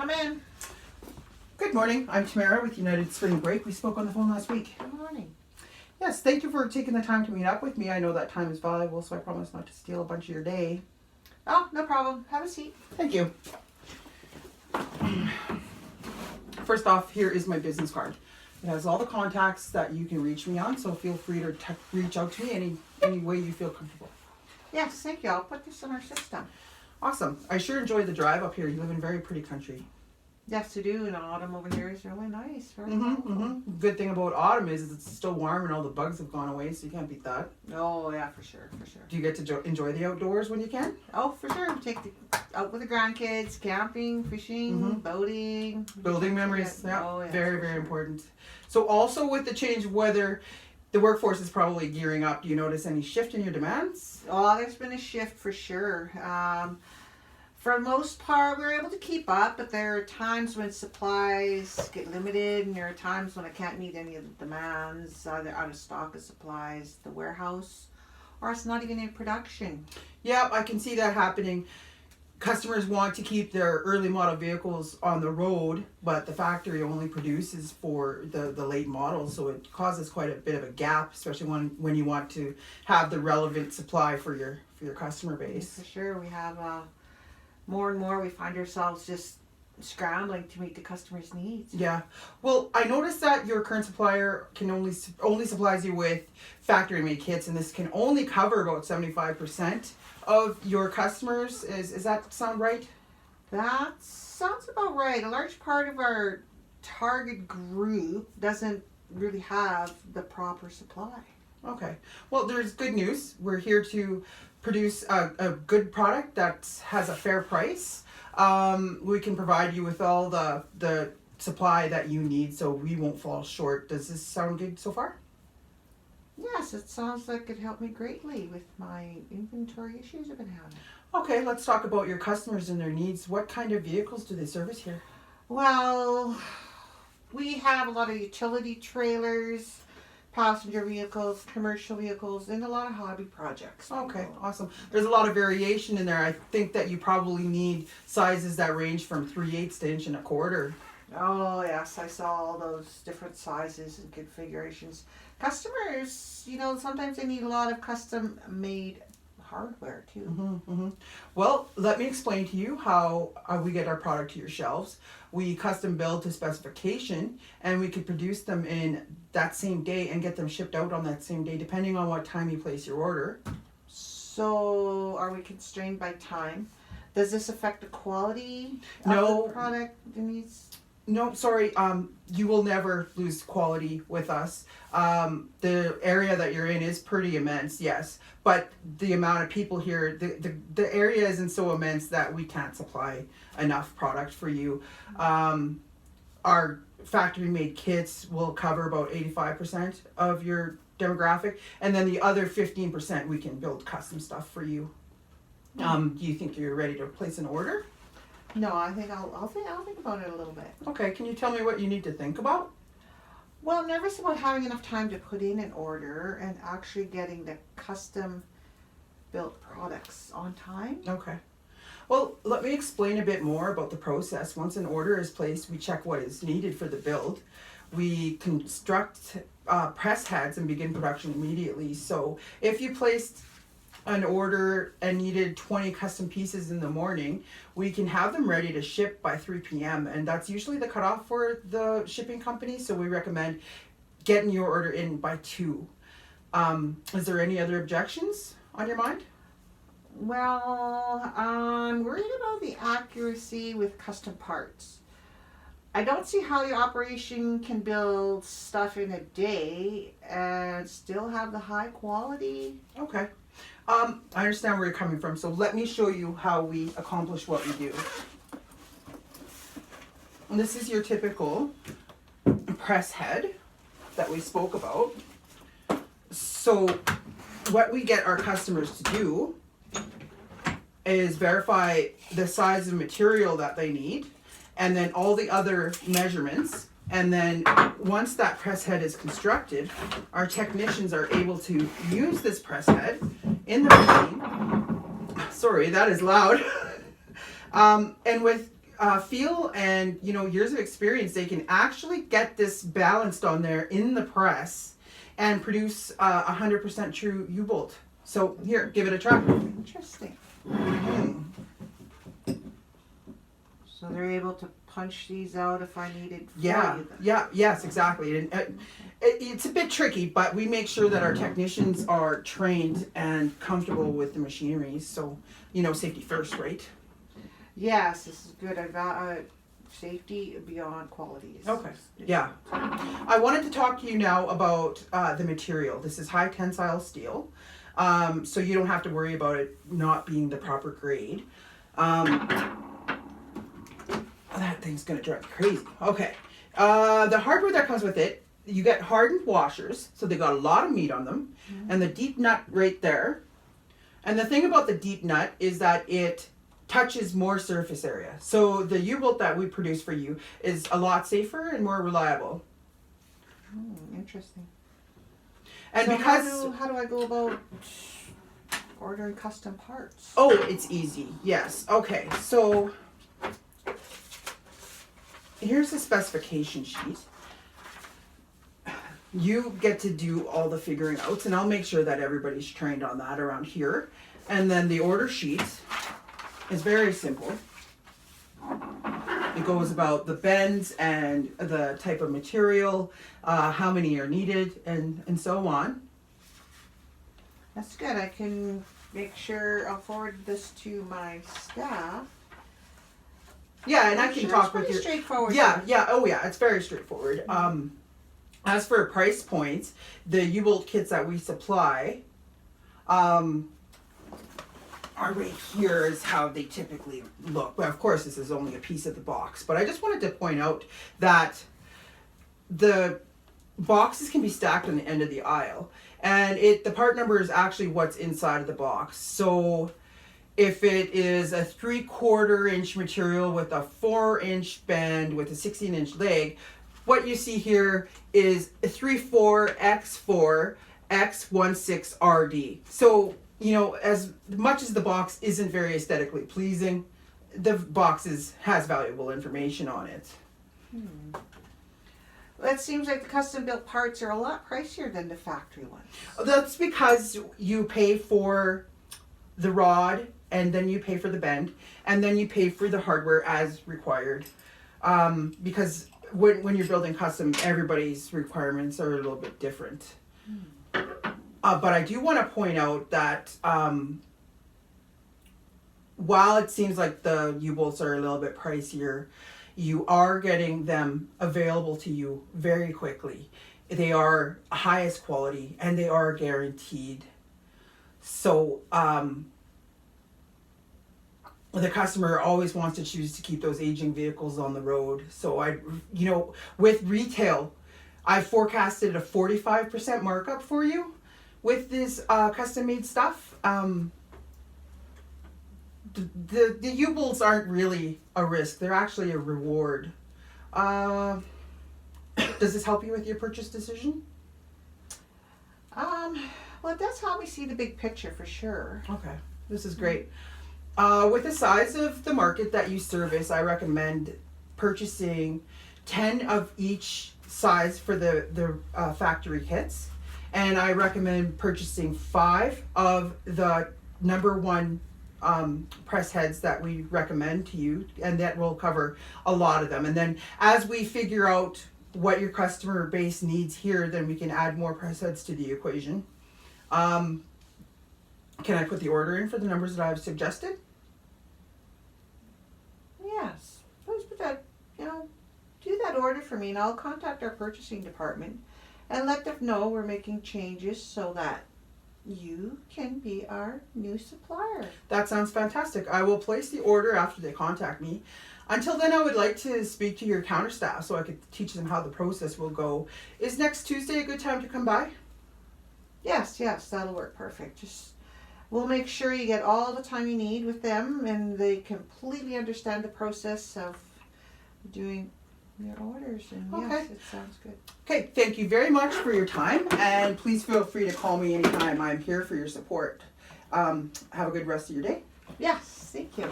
Come in. Good morning. I'm Tamara with United Spring Break. We spoke on the phone last week. Good morning. Yes, thank you for taking the time to meet up with me. I know that time is valuable, so I promise not to steal a bunch of your day. Oh, no problem. Have a seat. Thank you. First off, here is my business card. It has all the contacts that you can reach me on, so feel free to reach out to me any way you feel comfortable. Yes, thank you. I'll put this in our system. Awesome. I sure enjoy the drive up here. You live in very pretty country. Yes, to do. And autumn over here is really nice. Very Good thing about autumn is it's still warm and all the bugs have gone away, so you can't beat that. Oh, yeah, for sure. Do you get to enjoy the outdoors when you can? Oh, for sure. Out with the grandkids, camping, fishing, boating. Building memories. Yeah, Oh, yeah, very, for very sure. important. So also with the change of weather, the workforce is probably gearing up. Do you notice any shift in your demands? Oh, there's been a shift for sure. For the most part, we're able to keep up, but there are times when supplies get limited, and there are times when I can't meet any of the demands, either out of stock of supplies, the warehouse, or it's not even in production. Yeah, I can see that happening. Customers want to keep their early model vehicles on the road, but the factory only produces for the late models, so it causes quite a bit of a gap, especially when you want to have the relevant supply for your customer base. For sure, we have more and more we find ourselves just scrambling to meet the customer's needs. Yeah. Well, I noticed that your current supplier can only supplies you with factory made kits, and this can only cover about 75% of your customers. Is that sound right? That sounds about right. A large part of our target group doesn't really have the proper supply. Okay. Well, there's good news. We're here to produce a good product that has a fair price. We can provide you with all the supply that you need, so we won't fall short. Does this sound good so far? Yes, it sounds like it helped me greatly with my inventory issues I've been having. Okay, let's talk about your customers and their needs. What kind of vehicles do they service here? Well, we have a lot of utility trailers, passenger vehicles, commercial vehicles, and a lot of hobby projects. Okay, awesome. There's a lot of variation in there. I think that you probably need sizes that range from 3/8 to 1.25 inches. Oh, yes, I saw all those different sizes and configurations. Customers, sometimes they need a lot of custom made hardware too. Well, let me explain to you how we get our product to your shelves. We custom build to specification, and we could produce them in that same day and get them shipped out on that same day, depending on what time you place your order. So, are we constrained by time? Does this affect the quality No. of the product? No, sorry. You will never lose quality with us. The area that you're in is pretty immense, yes, but the amount of people here, the area isn't so immense that we can't supply enough product for you. Our factory-made kits will cover about 85% of your demographic, and then the other 15% we can build custom stuff for you. Do you think you're ready to place an order? No, I think I'll think about it a little bit. Okay, can you tell me what you need to think about? Well, I'm nervous about having enough time to put in an order and actually getting the custom built products on time. Okay. Well, let me explain a bit more about the process. Once an order is placed, we check what is needed for the build. We construct press heads and begin production immediately. So if you placed an order and needed 20 custom pieces in the morning, we can have them ready to ship by 3 p.m. and that's usually the cutoff for the shipping company, so we recommend getting your order in by 2. Is there any other objections on your mind? Well, I'm worried about the accuracy with custom parts. I don't see how your operation can build stuff in a day and still have the high quality. Okay. I understand where you're coming from, so let me show you how we accomplish what we do. And this is your typical press head that we spoke about. So what we get our customers to do is verify the size of material that they need and then all the other measurements. And then once that press head is constructed, our technicians are able to use this press head in the machine. Sorry, that is loud. And with feel and years of experience, they can actually get this balanced on there in the press and produce 100% true U-bolt. So here, give it a try. Interesting. So they're able to punch these out if I needed for Yeah, you then. yes, exactly. And it's a bit tricky, but we make sure that our technicians are trained and comfortable with the machinery. So, safety first, right? Yes, this is good. Safety beyond qualities. Okay. Yeah. I wanted to talk to you now about the material. This is high tensile steel, so you don't have to worry about it not being the proper grade. That thing's gonna drive me crazy. Okay. The hardware that comes with it, you get hardened washers, so they got a lot of meat on them, and the deep nut right there. And the thing about the deep nut is that it touches more surface area. So the U-bolt that we produce for you is a lot safer and more reliable. Interesting. And so because how do I go about ordering custom parts? oh, it's easy. Yes. Okay. So here's the specification sheet. You get to do all the figuring outs, and I'll make sure that everybody's trained on that around here. And then the order sheet is very simple. It goes about the bends and the type of material, how many are needed, and so on. That's good. I can make sure I'll forward this to my staff. Yeah, and I can talk with pretty your straightforward. yeah, oh yeah, it's very straightforward. As for price points, the U-bolt kits that we supply, are right here is how they typically look. But of course, this is only a piece of the box. But I just wanted to point out that the boxes can be stacked on the end of the aisle, and the part number is actually what's inside of the box. So if it is a 3/4 inch material with a 4-inch bend with a 16-inch leg, what you see here is a 3/4x4 x16RD. So, as much as the box isn't very aesthetically pleasing, the box has valuable information on it. Well, it seems like the custom built parts are a lot pricier than the factory ones. That's because you pay for the rod, and then you pay for the bend, and then you pay for the hardware as required. Because when you're building custom, everybody's requirements are a little bit different. But I do want to point out that while it seems like the U-bolts are a little bit pricier, you are getting them available to you very quickly. They are highest quality and they are guaranteed. So the customer always wants to choose to keep those aging vehicles on the road. So with retail, I forecasted a 45% markup for you with this custom made stuff. The U-bolts aren't really a risk. They're actually a reward. Does this help you with your purchase decision? Well, it does help me see the big picture for sure. Okay, this is great. With the size of the market that you service, I recommend purchasing 10 of each size for the factory kits. And I recommend purchasing 5 of the number 1 press heads that we recommend to you, and that will cover a lot of them. And then as we figure out what your customer base needs here, then we can add more press heads to the equation. Can I put the order in for the numbers that I've suggested? Yes. Please put that, do that order for me, and I'll contact our purchasing department and let them know we're making changes so that you can be our new supplier. That sounds fantastic. I will place the order after they contact me. Until then, I would like to speak to your counter staff so I could teach them how the process will go. Is next Tuesday a good time to come by? Yes, that'll work perfect. We'll make sure you get all the time you need with them, and they completely understand the process of doing your orders. And Okay. yes, it sounds good. Okay, thank you very much for your time, and please feel free to call me anytime. I'm here for your support. Have a good rest of your day. Yes, thank you.